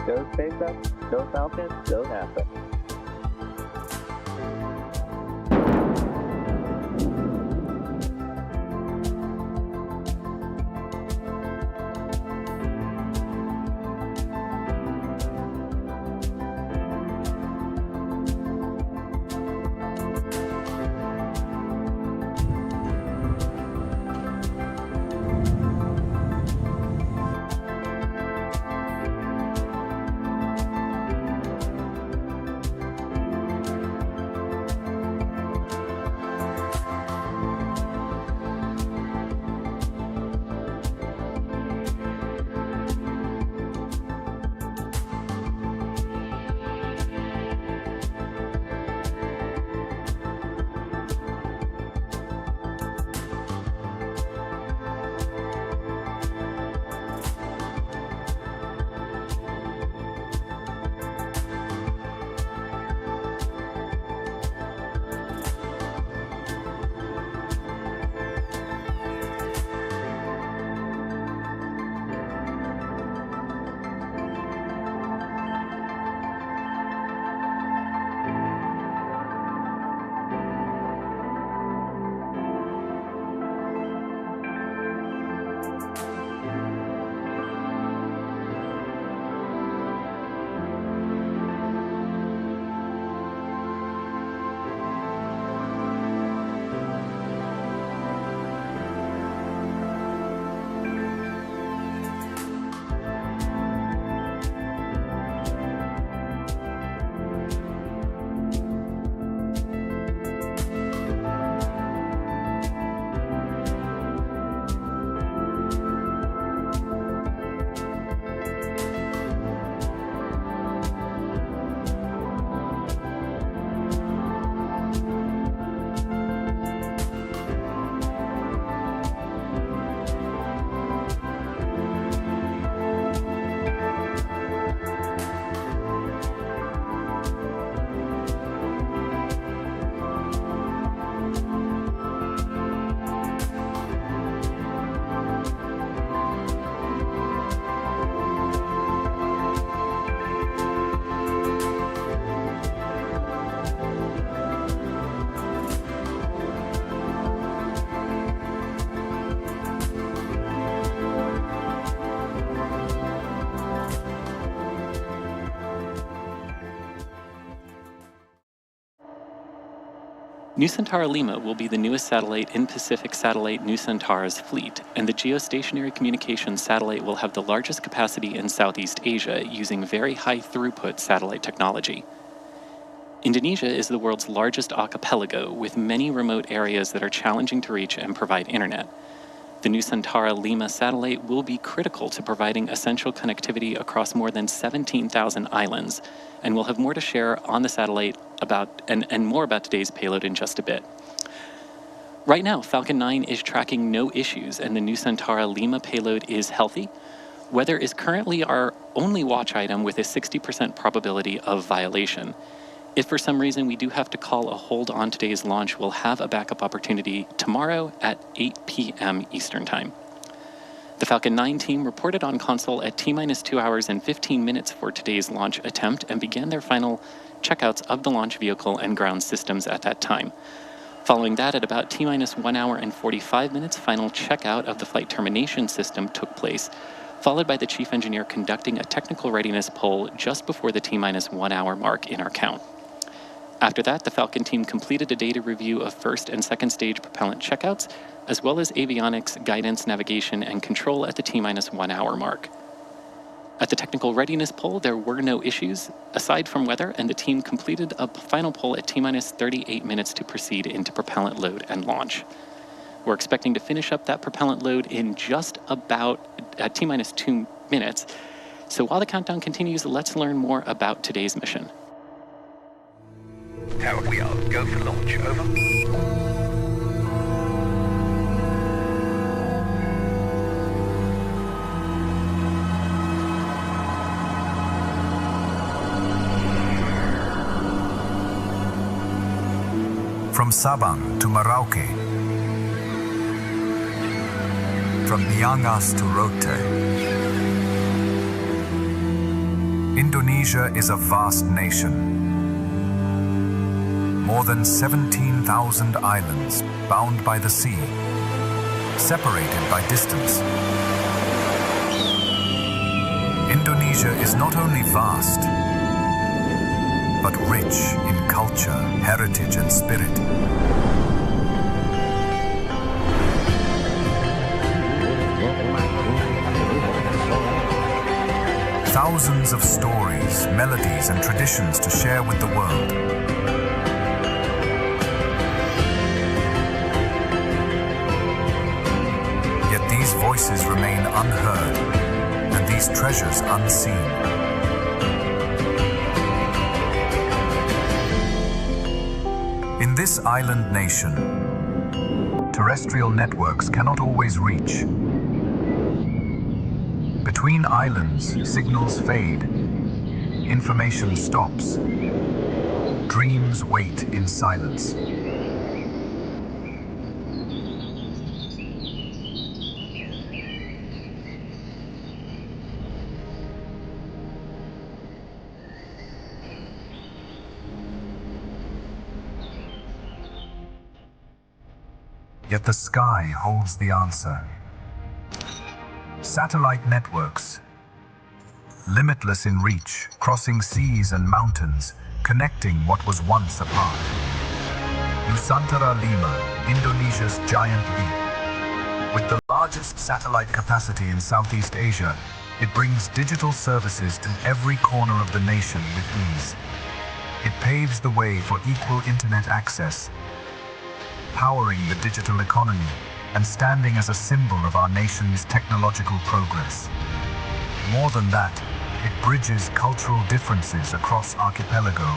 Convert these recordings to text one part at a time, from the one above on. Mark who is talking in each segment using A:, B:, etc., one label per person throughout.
A: Go SpaceX, go Falcon, go NASA.
B: Nusantara Lima will be the newest satellite in Pacific Satellite Nusantara's fleet, and the geostationary communications satellite will have the largest capacity in Southeast Asia using very high throughput satellite technology. Indonesia is the world's largest archipelago, with many remote areas that are challenging to reach and provide internet. The Nusantara Lima satellite will be critical to providing essential connectivity across more than 17,000 islands, and we'll have more to share on the satellite and more about today's payload in just a bit. Right now, Falcon 9 is tracking no issues, and the Nusantara Lima payload is healthy. Weather is currently our only watch item with a 60% probability of violation. If for some reason we do have to call a hold on today's launch, we'll have a backup opportunity tomorrow at 8 p.m. Eastern Time. The Falcon 9 team reported on console at T-minus 2 hours and 15 minutes for today's launch attempt and began their final checkouts of the launch vehicle and ground systems at that time. Following that, at about T-minus 1 hour and 45 minutes, final checkout of the flight termination system took place, followed by the chief engineer conducting a technical readiness poll just before the T-minus 1 hour mark in our count. After that, the Falcon team completed a data review of first and second stage propellant checkouts, as well as avionics, guidance, navigation, and control at the T-minus 1 hour mark. At the technical readiness poll, there were no issues, aside from weather, and the team completed a final poll at T-minus 38 minutes to proceed into propellant load and launch. We're expecting to finish up that propellant load in just about T-minus 2 minutes. So while the countdown continues, let's learn more about today's mission.
C: Tower, we are go for launch, over.
D: From Sabang to Merauke, from Miangas to Rote, Indonesia is a vast nation. More than 17,000 islands bound by the sea, separated by distance. Indonesia is not only vast, but rich in culture, heritage, and spirit. Thousands of stories, melodies, and traditions to share with the world. Yet these voices remain unheard, and these treasures unseen. In this island nation, terrestrial networks cannot always reach. Between islands, signals fade, information stops, dreams wait in silence. Yet the sky holds the answer. Satellite networks, limitless in reach, crossing seas and mountains, connecting what was once apart. Nusantara Lima, Indonesia's giant leap. With the largest satellite capacity in Southeast Asia, it brings digital services to every corner of the nation with ease. It paves the way for equal internet access, powering the digital economy and standing as a symbol of our nation's technological progress. More than that, it bridges cultural differences across archipelago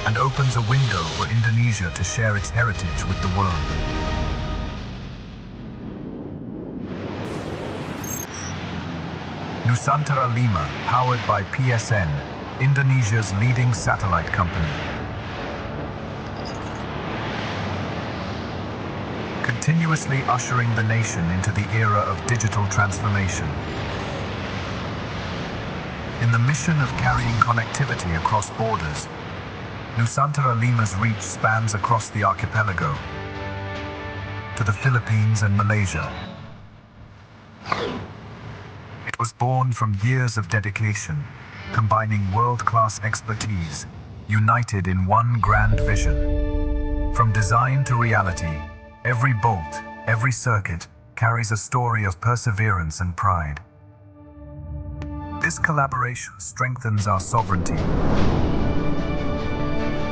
D: and opens a window for Indonesia to share its heritage with the world. Nusantara Lima, powered by PSN, Indonesia's leading satellite company. Continuously ushering the nation into the era of digital transformation. In the mission of carrying connectivity across borders, Nusantara Lima's reach spans across the archipelago to the Philippines and Malaysia. It was born from years of dedication, combining world-class expertise, united in one grand vision. From design to reality, every bolt, every circuit carries a story of perseverance and pride. This collaboration strengthens our sovereignty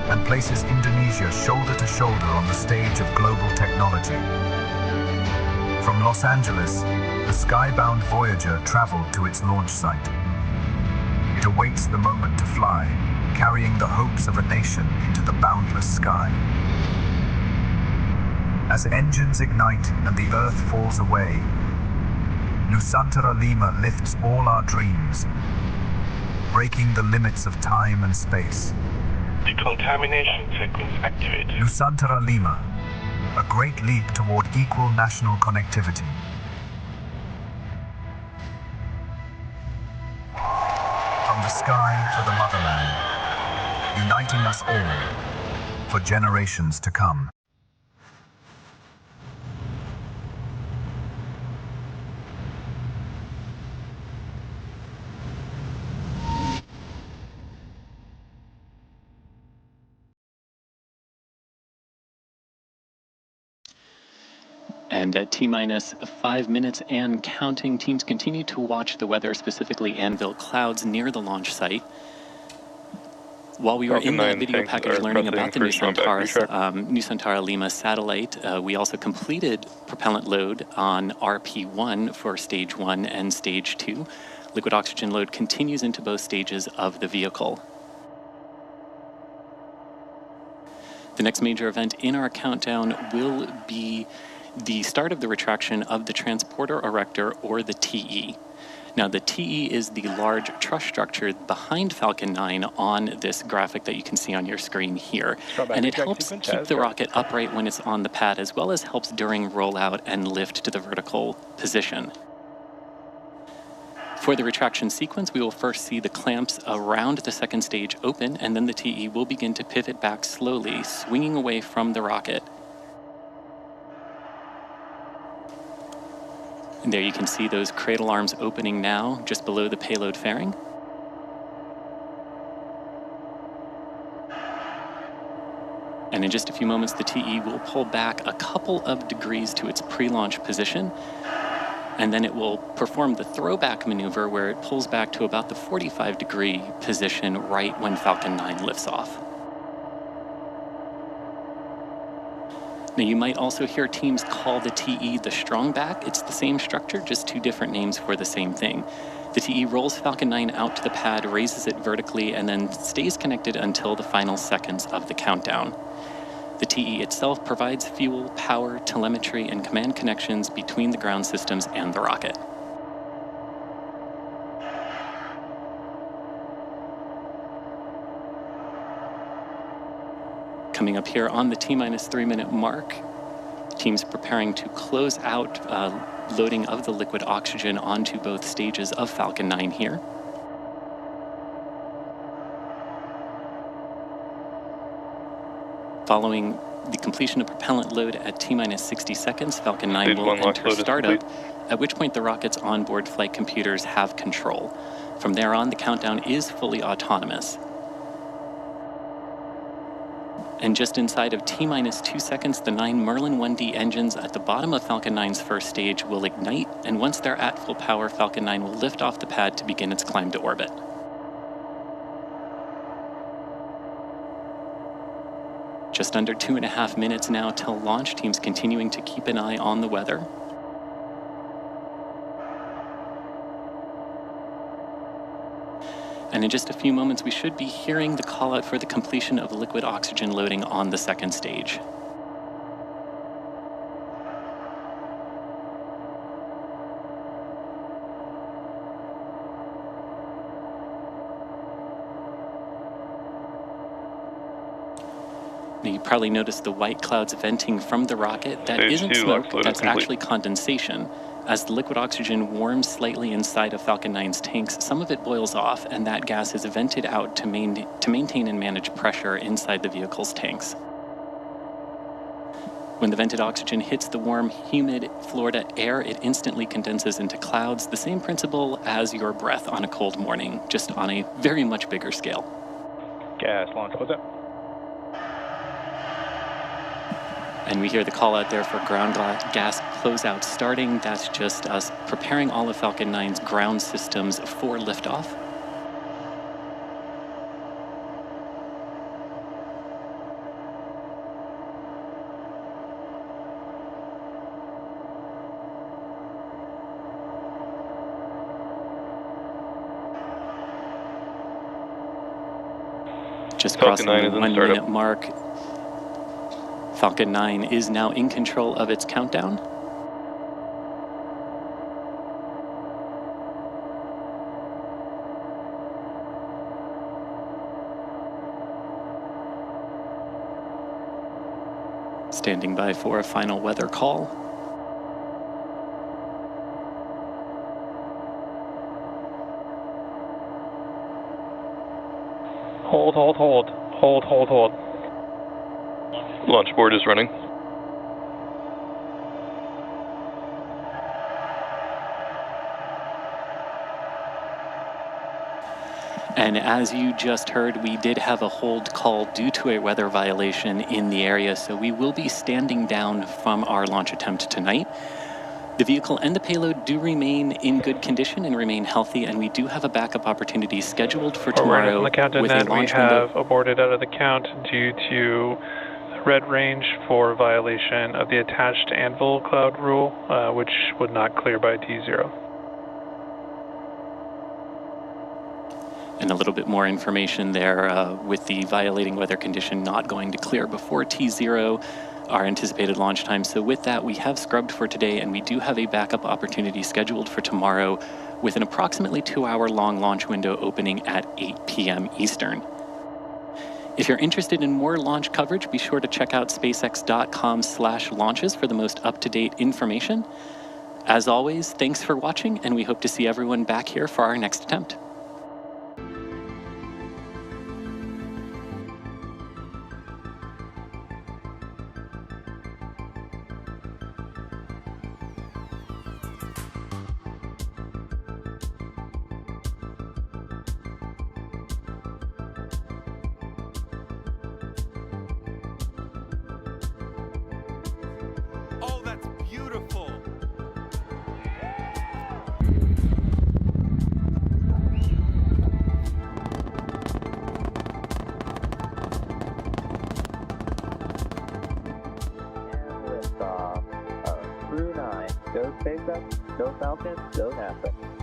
D: and places Indonesia shoulder to shoulder on the stage of global technology. From Los Angeles, the skybound Voyager traveled to its launch site. It awaits the moment to fly, carrying the hopes of a nation into the boundless sky. As engines ignite and the Earth falls away, Nusantara Lima lifts all our dreams, breaking the limits of time and space.
E: Decontamination sequence activated.
D: Nusantara Lima, a great leap toward equal national connectivity. From the sky to the motherland, uniting us all for generations to come.
B: And at T-minus 5 minutes and counting, teams continue to watch the weather, specifically Anvil clouds near the launch site. While we were in that video package learning about the Nusantara Lima satellite, we also completed propellant load on RP-1 for stage 1 and stage 2. Liquid oxygen load continues into both stages of the vehicle. The next major event in our countdown will be the start of the retraction of the transporter erector, or the TE. Now, the TE is the large truss structure behind Falcon 9 on this graphic that you can see on your screen here. And it helps keep the rocket upright when it's on the pad, as well as helps during rollout and lift to the vertical position. For the retraction sequence, we will first see the clamps around the second stage open, and then the TE will begin to pivot back slowly, swinging away from the rocket. And there you can see those cradle arms opening now, just below the payload fairing. And in just a few moments, the TE will pull back a couple of degrees to its pre-launch position, and then it will perform the throwback maneuver where it pulls back to about the 45-degree position right when Falcon 9 lifts off. Now, you might also hear teams call the TE the strong back. It's the same structure, just two different names for the same thing. The TE rolls Falcon 9 out to the pad, raises it vertically, and then stays connected until the final seconds of the countdown. The TE itself provides fuel, power, telemetry, and command connections between the ground systems and the rocket. Coming up here on the T-minus 3-minute mark, the team's preparing to close out loading of the liquid oxygen onto both stages of Falcon 9 here. Following the completion of propellant load at T-minus 60 seconds, Falcon 9 will enter startup, at which point the rocket's onboard flight computers have control. From there on, the countdown is fully autonomous. And just inside of T-minus 2 seconds, the 9 Merlin 1D engines at the bottom of Falcon 9's first stage will ignite, and once they're at full power, Falcon 9 will lift off the pad to begin its climb to orbit. Just under 2.5 minutes now till launch. Teams continuing to keep an eye on the weather. And in just a few moments, we should be hearing the call out for the completion of liquid oxygen loading on the second stage. Now, you probably noticed the white clouds venting from the rocket. That isn't smoke, that's actually condensation. As the liquid oxygen warms slightly inside of Falcon 9's tanks, some of it boils off, and that gas is vented out to maintain and manage pressure inside the vehicle's tanks. When the vented oxygen hits the warm, humid Florida air, it instantly condenses into clouds, the same principle as your breath on a cold morning, just on a very much bigger scale.
F: Gas launch, what's up?
B: And we hear the call out there for ground gas closeout starting. That's just us preparing all of Falcon 9's ground systems for liftoff. Just crossing the 1 minute mark. Falcon 9 is now in control of its countdown. Standing by for a final weather call.
F: Hold. Launch board is running.
B: And as you just heard, we did have a hold call due to a weather violation in the area, so we will be standing down from our launch attempt tonight. The vehicle and the payload do remain in good condition and remain healthy, and we do have a backup opportunity scheduled for tomorrow
F: on the count,
B: with a launch
F: we have aborted out of the count due to red range for violation of the attached anvil cloud rule, which would not clear by T0.
B: And a little bit more information there with the violating weather condition not going to clear before T0, our anticipated launch time. So with that, we have scrubbed for today, and we do have a backup opportunity scheduled for tomorrow with an approximately 2-hour long launch window opening at 8 p.m. Eastern. If you're interested in more launch coverage, be sure to check out SpaceX.com/launches for the most up-to-date information. As always, thanks for watching, and we hope to see everyone back here for our next attempt.
G: Oh, that's beautiful!
A: And liftoff of Crew 9. Go SpaceX, go Falcon, go NASA.